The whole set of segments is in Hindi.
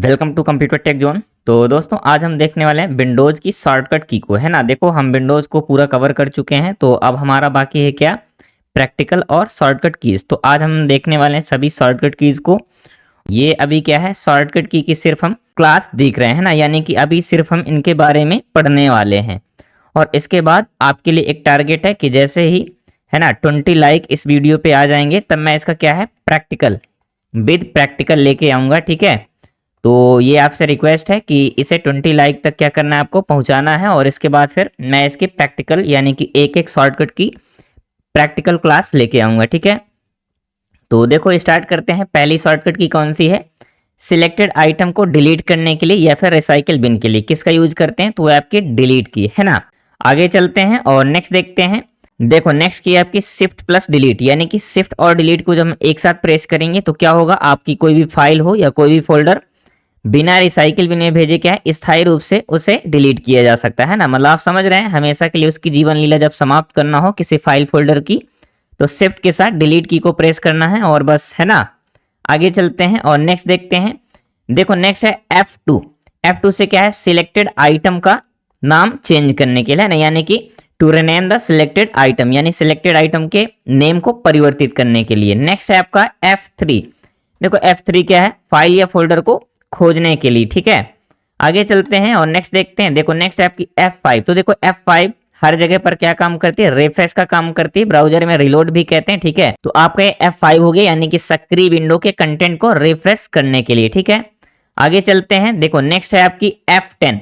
Welcome to computer tech zone. तो दोस्तों आज हम देखने वाले हैं विंडोज़ की शॉर्टकट की को, है ना। देखो हम विंडोज़ को पूरा कवर कर चुके हैं, तो अब हमारा बाकी है क्या, प्रैक्टिकल और शॉर्टकट कीज़। तो आज हम देखने वाले हैं सभी शॉर्टकट कीज़ को। ये अभी क्या है, शॉर्टकट की सिर्फ हम क्लास देख रहे हैं ना, यानी कि अभी सिर्फ हम इनके बारे में पढ़ने वाले हैं। और इसके बाद आपके लिए एक टारगेट है कि जैसे ही है ना 20 लाइक इस वीडियो पे आ जाएंगे, तब मैं इसका क्या है प्रैक्टिकल विद प्रैक्टिकल लेके आऊँगा, ठीक है। तो ये आपसे रिक्वेस्ट है कि इसे 20 लाइक तक क्या करना है, आपको पहुंचाना है। और इसके बाद फिर मैं इसकी प्रैक्टिकल यानी कि एक एक शॉर्टकट की प्रैक्टिकल क्लास लेके आऊँगा, ठीक है। तो देखो स्टार्ट करते हैं। पहली शॉर्टकट की कौन सी है, सिलेक्टेड आइटम को डिलीट करने के लिए या फिर रिसाइकिल बिन के लिए किसका यूज करते हैं, तो वो आपकी डिलीट की, है ना। आगे चलते हैं और नेक्स्ट देखते हैं। देखो नेक्स्ट की आपकी शिफ्ट प्लस डिलीट, यानी कि शिफ्ट और डिलीट को जब हम एक साथ प्रेस करेंगे तो क्या होगा, आपकी कोई भी फाइल हो या कोई भी फोल्डर बिना रिसाइकिल बिन में भेजे क्या है स्थायी रूप से उसे डिलीट किया जा सकता है ना। मतलब आप समझ रहे हैं, हमेशा के लिए उसकी जीवन लीला जब समाप्त करना हो किसी फाइल फोल्डर की, तो शिफ्ट के साथ डिलीट की को प्रेस करना है और बस, है ना। आगे चलते हैं और नेक्स्ट देखते हैं। देखो नेक्स्ट है F2। F2 से क्या है, सिलेक्टेड आइटम का नाम चेंज करने के लिए, है ना, यानी कि to rename the selected item, यानी सिलेक्टेड आइटम के नेम को परिवर्तित करने के लिए। नेक्स्ट है आपका F3। देखो F3 क्या है, फाइल या फोल्डर को खोजने के लिए, ठीक है। आगे चलते हैं और नेक्स्ट देखते हैं। देखो नेक्स्ट है आपकी F5। तो देखो F5 हर जगह पर क्या काम करती है, रिफ्रेश का काम करती है, ब्राउजर में रिलोड भी कहते हैं, ठीक है। तो आपका F5 हो गया, यानी कि सक्रिय विंडो के कंटेंट को रिफ्रेश करने के लिए, ठीक है। आगे चलते हैं। देखो नेक्स्ट है आपकी F10।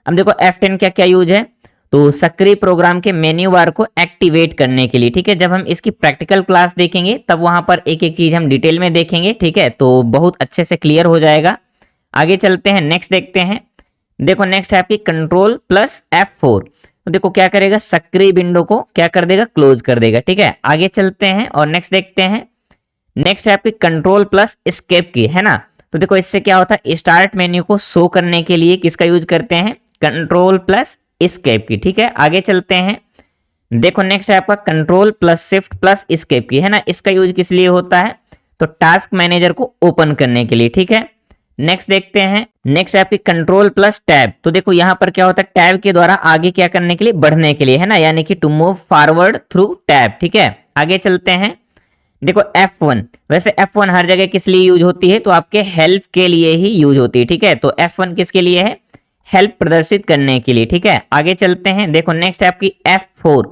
अब देखो F10 क्या क्या यूज है, तो सक्रिय प्रोग्राम के मेन्यू बार को एक्टिवेट करने के लिए, ठीक है। जब हम इसकी प्रैक्टिकल क्लास देखेंगे तब वहां पर एक एक चीज हम डिटेल में देखेंगे, ठीक है, तो बहुत अच्छे से क्लियर हो जाएगा। आगे चलते हैं, नेक्स्ट देखते हैं। देखो नेक्स्ट है आपकी कंट्रोल प्लस F4। तो देखो क्या करेगा, सक्रिय विंडो को क्या कर देगा, क्लोज कर देगा, ठीक है। आगे चलते हैं और नेक्स्ट देखते हैं। नेक्स्ट है आपकी कंट्रोल प्लस एस्केप की, है ना। तो देखो इससे क्या होता है, स्टार्ट मेन्यू को शो करने के लिए किसका यूज करते हैं, कंट्रोल प्लस एस्केप की, ठीक है। आगे चलते हैं। देखो नेक्स्ट है आपका control plus shift plus escape की, है ना। इसका यूज किस लिए होता है, तो टास्क मैनेजर को ओपन करने के लिए, ठीक है। नेक्स्ट देखते हैं। नेक्स्ट है आपकी कंट्रोल प्लस टैब। तो देखो यहां पर क्या होता है, टैब के द्वारा आगे क्या करने के लिए, बढ़ने के लिए, है ना, यानी कि to move forward through tab, ठीक है। आगे चलते हैं। देखो F1, वैसे F1 हर जगह किस लिए यूज होती है, तो आपके हेल्प के लिए ही यूज होती है, ठीक है। तो F1 किसके लिए है, हेल्प प्रदर्शित करने के लिए, ठीक है। आगे चलते हैं। देखो नेक्स्ट है आपकी F4।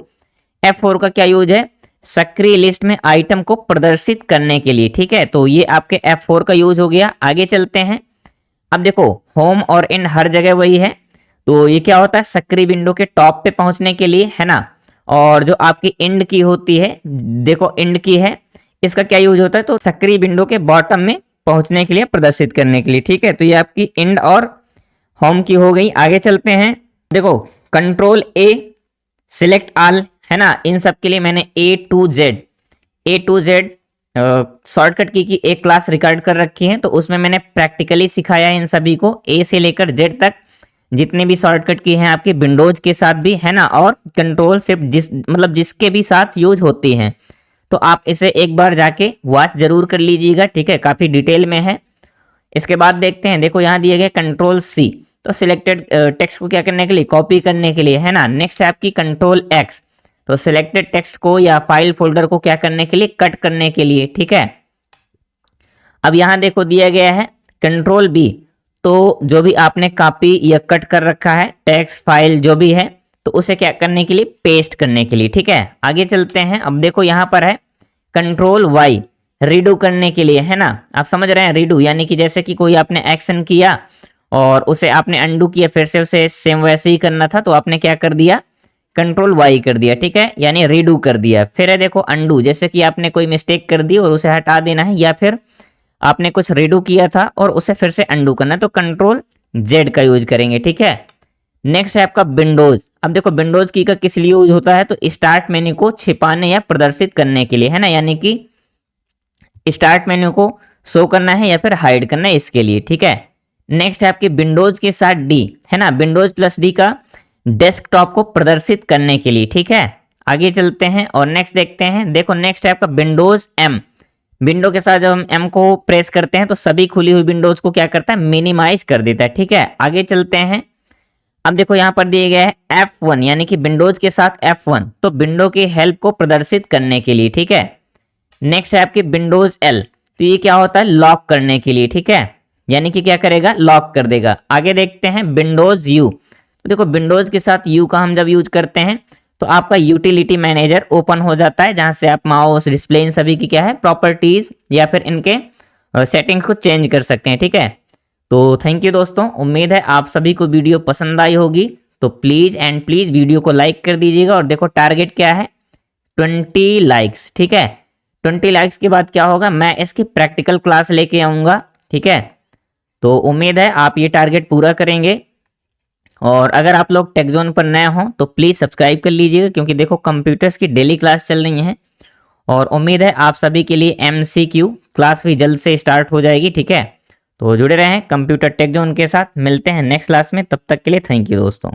F4 का क्या यूज है, सक्रिय लिस्ट में आइटम को प्रदर्शित करने के लिए, ठीक है। तो ये आपके F4 का यूज हो गया। आगे चलते हैं। अब देखो होम और इन हर जगह वही है, तो ये क्या होता है, सक्रिय विंडो के टॉप पे पहुंचने के लिए, है ना। और जो आपकी इंड की होती है, देखो इंड की है, इसका क्या यूज होता है, तो सक्रिय विंडो के बॉटम में पहुंचने के लिए, प्रदर्शित करने के लिए, ठीक है। तो ये आपकी इंड और होम की हो गई। आगे चलते हैं। देखो कंट्रोल A सिलेक्ट ऑल, है ना, इन सब के लिए मैंने A to Z शॉर्टकट की एक क्लास रिकॉर्ड कर रखी है, तो उसमें मैंने प्रैक्टिकली सिखाया है इन सभी को, A से लेकर Z तक जितने भी शॉर्टकट की हैं आपके विंडोज के साथ भी, है ना, और कंट्रोल शिफ्ट जिसके भी साथ यूज होती हैं। तो आप इसे एक बार जाके वॉच जरूर कर लीजिएगा, ठीक है, काफी डिटेल में है। इसके बाद देखते हैं। देखो यहाँ दिए गए कंट्रोल C, तो सिलेक्टेड टेक्स्ट को क्या करने के लिए, कॉपी करने के लिए, है ना। नेक्स्ट है आपकी कंट्रोल X, तो सिलेक्टेड टेक्स्ट को या फाइल फोल्डर को क्या करने के लिए, कट करने के लिए, ठीक है। अब यहां देखो दिया गया है कंट्रोल B, तो जो भी आपने कॉपी या कट कर रखा है टेक्स्ट फाइल जो भी है, तो उसे क्या करने के लिए, पेस्ट करने के लिए, ठीक है। आगे चलते हैं। अब देखो यहां पर है कंट्रोल Y, रीडू करने के लिए, है ना। आप समझ रहे हैं, रीडू यानी कि जैसे कि कोई आपने एक्शन किया और उसे आपने अंडू किया, फिर से उसे सेम वैसे ही करना था, तो आपने क्या कर दिया, कंट्रोल Y कर दिया, ठीक है, यानी रीडू कर दिया। फिर है देखो अंडू, जैसे कि आपने कोई मिस्टेक कर दी और उसे हटा देना है, या फिर आपने कुछ रीडू किया था और उसे फिर से अंडू करना है, तो कंट्रोल Z का यूज करेंगे, ठीक है। नेक्स्ट है आपका विंडोज। अब देखो विंडोज की का किस लिए यूज होता है, तो स्टार्ट मेन्यू को छिपाने या प्रदर्शित करने के लिए, है ना, यानी कि स्टार्ट मेन्यू को शो करना है या फिर हाइड करना है, इसके लिए, ठीक है। नेक्स्ट है आपकी विंडोज के साथ D, है ना, विंडोज प्लस D का डेस्कटॉप को प्रदर्शित करने के लिए, ठीक है। आगे चलते हैं और नेक्स्ट देखते हैं। देखो नेक्स्ट है आपका विंडोज M, विंडो के साथ जब हम एम को प्रेस करते हैं तो सभी खुली हुई विंडोज को क्या करता है, मिनिमाइज कर देता है। ठीक है, आगे चलते हैं। अब देखो यहाँ पर दिए गया है F1 यानी कि विंडोज के साथ F1, तो विंडो की हेल्प को प्रदर्शित करने के लिए। ठीक है, नेक्स्ट है आपकी विंडोज L, तो ये क्या होता है, लॉक करने के लिए। ठीक है, यानी कि क्या करेगा, लॉक कर देगा। आगे देखते हैं विंडोज U, तो देखो विंडोज के साथ U का हम जब यूज करते हैं तो आपका यूटिलिटी मैनेजर ओपन हो जाता है, जहां से आप माउस, डिस्प्ले, इन सभी की क्या है प्रॉपर्टीज या फिर इनके सेटिंग्स को चेंज कर सकते हैं। ठीक है, तो थैंक यू दोस्तों, उम्मीद है आप सभी को वीडियो पसंद आई होगी। तो प्लीज़ एंड प्लीज़ वीडियो को लाइक कर दीजिएगा। और देखो टारगेट क्या है, 20 लाइक्स। ठीक है, 20 लाइक्स के बाद क्या होगा, मैं इसकी प्रैक्टिकल क्लास लेके आऊँगा। ठीक है, तो उम्मीद है आप ये टारगेट पूरा करेंगे। और अगर आप लोग टेकजोन पर नए हों तो प्लीज़ सब्सक्राइब कर लीजिएगा, क्योंकि देखो कंप्यूटर्स की डेली क्लास चल रही हैं। और उम्मीद है आप सभी के लिए MCQ क्लास भी जल्द से स्टार्ट हो जाएगी। ठीक है, तो जुड़े रहें कंप्यूटर टेक जोन के साथ। मिलते हैं नेक्स्ट क्लास में, तब तक के लिए थैंक यू दोस्तों।